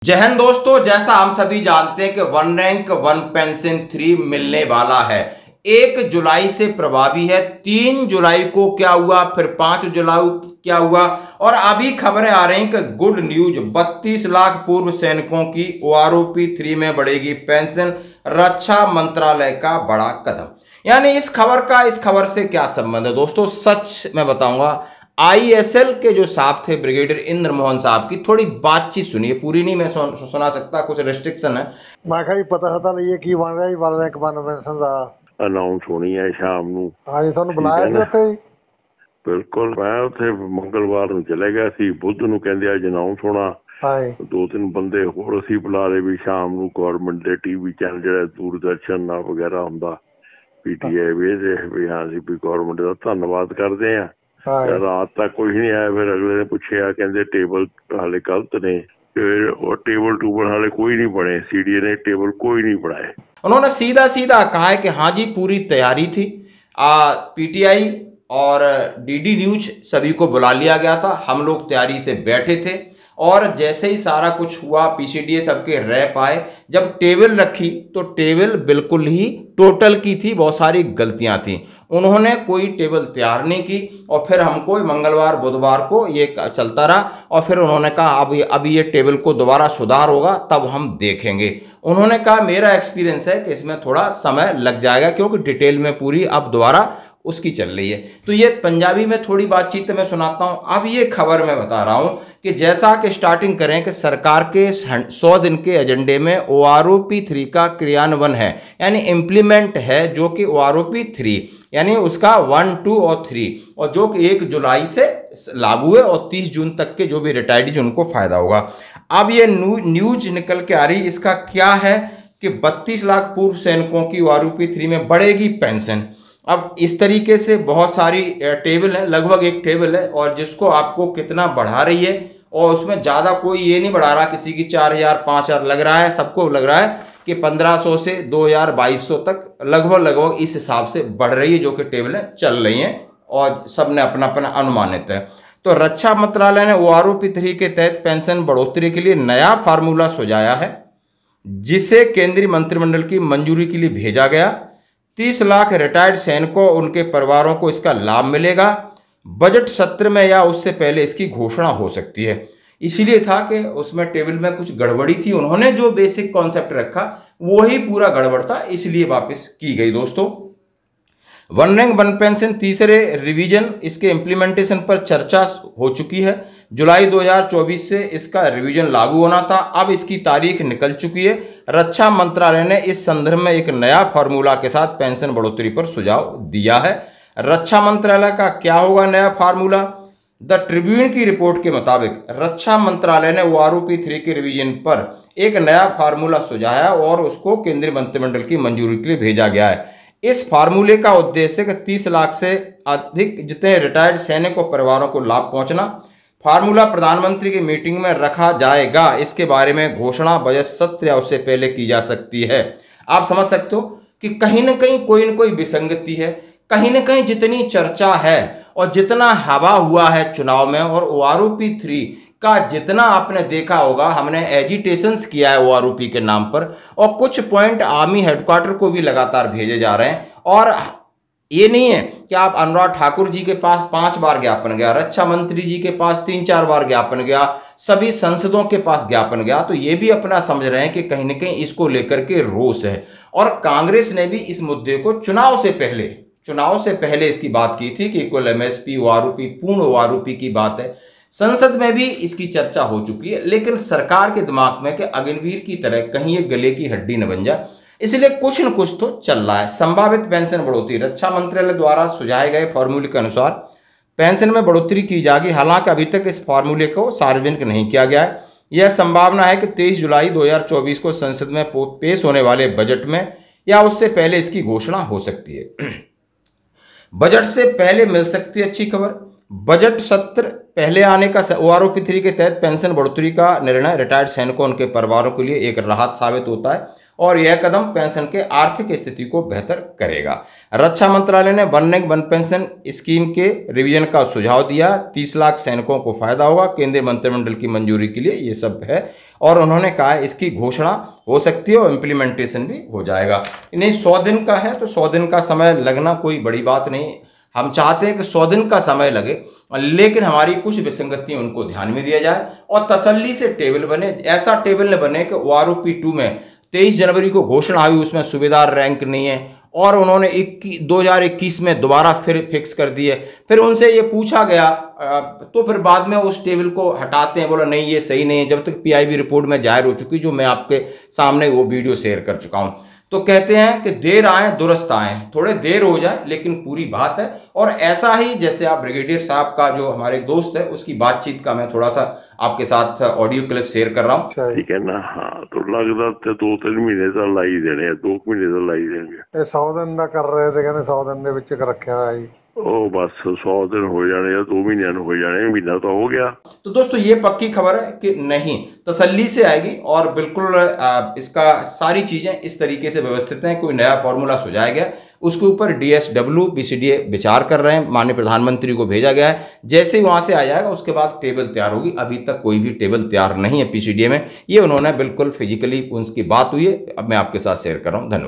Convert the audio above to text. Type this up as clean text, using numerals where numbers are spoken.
जय हिंद दोस्तों, जैसा हम सभी जानते हैं कि वन रैंक वन पेंशन 3 मिलने वाला है। 1 जुलाई से प्रभावी है। 3 जुलाई को क्या हुआ, फिर 5 जुलाई क्या हुआ, और अभी खबरें आ रही हैं कि गुड न्यूज 32 लाख पूर्व सैनिकों की OROP 3 में बढ़ेगी पेंशन। रक्षा मंत्रालय का बड़ा कदम। यानी इस खबर से क्या संबंध है दोस्तों, सच मैं बताऊंगा। ISL के जो साहब थे ब्रिगेडियर इंद्र मोहन साहब की थोड़ी बातचीत सुनिए, पूरी नहीं मैं सुना सकता, कुछ रेस्ट्रिक्शन है। मैं कहा पता था नहीं कि बन रहा ही वाल रैंक वन पेंशन का अनाउंस होनी है शाम ਨੂੰ। हाँ जी, ਤੁਹਾਨੂੰ ਬੁਲਾਇਆ ਸੀ ਉੱਥੇ ਹੀ। ਬਿਲਕੁਲ, ਮੈਂ ਉੱਥੇ ਮੰਗਲਵਾਰ ਨੂੰ ਚਲੇ ਗਿਆ ਸੀ, ਬੁੱਧ ਨੂੰ ਕਹਿੰਦੇ ਅੱਜ ਅਨਾउंस ਹੋਣਾ। ਹਾਂ, 2-3 ਬੰਦੇ ਹੋਰ ਅਸੀਂ ਬੁਲਾ ਲਏ ਵੀ ਸ਼ਾਮ ਨੂੰ ਗਵਰਨਮੈਂਟ ਦੇ TV ਚੈਨਲ ਜਿਹੜਾ ਦੂਰਦਰਸ਼ਨ ਨਾਲ ਵਗੈਰਾ ਹੁੰਦਾ PTI ਵੀ ਹਾਂ ਜੀ ਵੀ ਗਵਰਨਮੈਂਟ ਦਾ ਧੰਨਵਾਦ ਕਰਦੇ ਆ। ਰਾਤ ਤੱਕ ਕੋਈ ਨਹੀਂ ਆਇਆ, ਫਿਰ ਅਗਲੇ ਨੇ ਪੁੱਛਿਆ ਕਹਿੰਦੇ ਟੇਬਲ ਹਾਲੇ ਗਲਤ ਨੇ, फिर और टेबल टूबल हाले कोई नहीं पढ़े, CDA ने टेबल कोई नहीं पढ़ाए। उन्होंने सीधा सीधा कहा है कि हाँ जी पूरी तैयारी थी। PTI और DD न्यूज सभी को बुला लिया गया था, हम लोग तैयारी से बैठे थे और जैसे ही सारा कुछ हुआ PCDA सबके रैप आए, जब टेबल रखी तो टेबल बिल्कुल ही टोटल की थी, बहुत सारी गलतियां थी। उन्होंने कोई टेबल तैयार नहीं की और फिर हमको मंगलवार बुधवार को ये चलता रहा और फिर उन्होंने कहा अब ये टेबल को दोबारा सुधार होगा तब हम देखेंगे। उन्होंने कहा मेरा एक्सपीरियंस है कि इसमें थोड़ा समय लग जाएगा क्योंकि डिटेल में पूरी अब दोबारा उसकी चल रही है। तो ये पंजाबी में थोड़ी बातचीत मैं सुनाता हूँ। अब ये खबर मैं बता रहा हूँ कि जैसा कि स्टार्टिंग करें कि सरकार के 100 दिन के एजेंडे में OROP 3 का क्रियान्वयन है, यानी इम्प्लीमेंट है, जो कि OROP 3 यानी उसका 1, 2 और 3, और जो कि 1 जुलाई से लागू है और 30 जून तक के जो भी रिटायर्ड उनको फायदा होगा। अब ये न्यूज निकल के आ रही, इसका क्या है कि 32 लाख पूर्व सैनिकों की OROP 3 में बढ़ेगी पेंशन। अब इस तरीके से बहुत सारी टेबल है, लगभग एक टेबल है और जिसको आपको कितना बढ़ा रही है, और उसमें ज़्यादा कोई ये नहीं बढ़ा रहा, किसी की 4000 5000 लग रहा है, सबको लग रहा है कि 1500 से 2000 2200 तक लगभग इस हिसाब से बढ़ रही है, जो कि टेबलें चल रही हैं और सब ने अपना अपना अनुमानित है। तो रक्षा मंत्रालय ने OROP 3 के तहत पेंशन बढ़ोतरी के लिए नया फार्मूला सुझाया है, जिसे केंद्रीय मंत्रिमंडल की मंजूरी के लिए भेजा गया। 30 लाख रिटायर्ड सैनिकों और उनके परिवारों को इसका लाभ मिलेगा। बजट सत्र में या उससे पहले इसकी घोषणा हो सकती है। इसलिए था कि उसमें टेबल में कुछ गड़बड़ी थी, उन्होंने जो बेसिक कॉन्सेप्ट रखा वही पूरा गड़बड़ था, इसलिए वापस की गई। दोस्तों, वन रैंक वन पेंशन तीसरे रिवीजन, इसके इम्प्लीमेंटेशन पर चर्चा हो चुकी है। जुलाई 2024 से इसका रिवीजन लागू होना था, अब इसकी तारीख निकल चुकी है। रक्षा मंत्रालय ने इस संदर्भ में एक नया फार्मूला के साथ पेंशन बढ़ोतरी पर सुझाव दिया है। रक्षा मंत्रालय का क्या होगा नया फार्मूला? द ट्रिब्यून की रिपोर्ट के मुताबिक रक्षा मंत्रालय ने OROP 3 के रिवीजन पर एक नया फार्मूला सुझाया और उसको केंद्रीय मंत्रिमंडल की मंजूरी के लिए भेजा गया है। इस फार्मूले का उद्देश्य है कि 30 लाख से अधिक जितने रिटायर्ड सैनिक और परिवारों को लाभ पहुंचना। फार्मूला प्रधानमंत्री की मीटिंग में रखा जाएगा। इसके बारे में घोषणा बजट सत्र या उससे पहले की जा सकती है। आप समझ सकते हो कि कहीं ना कोई विसंगति है, कहीं ना कहीं जितनी चर्चा है और जितना हवा हुआ है चुनाव में, और OROP 3 का जितना आपने देखा होगा, हमने एजिटेशंस किया है OROP के नाम पर, और कुछ पॉइंट आर्मी हेडक्वार्टर को भी लगातार भेजे जा रहे हैं। और ये नहीं है कि आप अनुराग ठाकुर जी के पास 5 बार ज्ञापन गया, रक्षा मंत्री जी के पास 3-4 बार ज्ञापन गया, सभी सांसदों के पास ज्ञापन गया, तो ये भी अपना समझ रहे हैं कि कहीं ना कहीं इसको लेकर के रोष है। और कांग्रेस ने भी इस मुद्दे को चुनाव से पहले इसकी बात की थी कि इक्वल MSP OROP पूर्ण OROP की बात है। संसद में भी इसकी चर्चा हो चुकी है, लेकिन सरकार के दिमाग में कि अग्निवीर की तरह कहीं ये गले की हड्डी न बन जाए, इसलिए कुछ न कुछ तो चल रहा है। संभावित पेंशन बढ़ोतरी, रक्षा मंत्रालय द्वारा सुझाए गए फॉर्मूले के अनुसार पेंशन में बढ़ोतरी की जाएगी। हालांकि अभी तक इस फार्मूले को सार्वजनिक नहीं किया गया है। यह संभावना है कि 23 जुलाई 2024 को संसद में पेश होने वाले बजट में या उससे पहले इसकी घोषणा हो सकती है। बजट से पहले मिल सकती है अच्छी खबर। बजट सत्र पहले आने का OROP 3 के तहत पेंशन बढ़ोतरी का निर्णय रिटायर्ड सैनिकों उनके परिवारों के लिए एक राहत साबित होता है और यह कदम पेंशन के आर्थिक स्थिति को बेहतर करेगा। रक्षा मंत्रालय ने one rank one pension scheme के रिवीजन का सुझाव दिया। 30 लाख सैनिकों को फायदा होगा। केंद्रीय मंत्रिमंडल की मंजूरी के लिए ये सब है और उन्होंने कहा है इसकी घोषणा हो सकती है और इम्प्लीमेंटेशन भी हो जाएगा। नहीं 100 दिन का है तो 100 दिन का समय लगना कोई बड़ी बात नहीं। हम चाहते हैं कि 100 दिन का समय लगे, लेकिन हमारी कुछ विसंगतियां उनको ध्यान में दिया जाए और तसल्ली से टेबल बने। ऐसा टेबल न बने कि OROP 2 में 23 जनवरी को घोषणा हुई, उसमें सूबेदार रैंक नहीं है और उन्होंने 2021 में दोबारा फिर फिक्स कर दिए। फिर उनसे ये पूछा गया तो फिर बाद में उस टेबल को हटाते हैं, बोला नहीं ये सही नहीं है, जब तक PIB रिपोर्ट में जाहिर हो चुकी, जो मैं आपके सामने वो वीडियो शेयर कर चुका हूँ। तो कहते हैं कि देर आए दुरुस्त आए, थोड़े देर हो जाए लेकिन पूरी बात है। और ऐसा ही जैसे आप ब्रिगेडियर साहब का जो हमारे दोस्त है उसकी बातचीत का मैं थोड़ा सा आपके साथ ऑडियो क्लिप शेयर कर रहा हूँ। ठीक है ना। हाँ तो लगदा ते 2-3 महीने ਤਾਂ ਲਾਈ ਦੇਣੇ, 2 ਮਹੀਨੇ ਤਾਂ ਲਾਈ ਦੇਣਗੇ। ਇਹ 100 ਦਿਨ ਦਾ ਕਰ ਰਹੇ ਤੇ ਕਹਿੰਦੇ 100 ਦਿਨ ਦੇ ਵਿੱਚ ਰੱਖਿਆ ਹੋਇਆ ਜੀ। ਉਹ ਬਸ 100 ਦਿਨ ਹੋ ਜਾਣੇ ਜਾਂ 2 ਮਹੀਨਿਆਂ ਨੂੰ ਹੋ ਜਾਣੇ, ਮਹੀਨਾ ਤਾਂ ਹੋ ਗਿਆ। तो दोस्तों ये पक्की खबर है कि नहीं, तसल्ली से आएगी और बिल्कुल इसका सारी चीजें इस तरीके से व्यवस्थित हैं। कोई नया फॉर्मूला सुझाया गया, उसके ऊपर DSW BCDA विचार कर रहे हैं, माननीय प्रधानमंत्री को भेजा गया है। जैसे ही वहां से आ जाएगा उसके बाद टेबल तैयार होगी। अभी तक कोई भी टेबल तैयार नहीं है PCDA में, ये उन्होंने बिल्कुल फिजिकली उनकी बात हुई है। अब मैं आपके साथ शेयर कर रहा हूँ। धन्यवाद।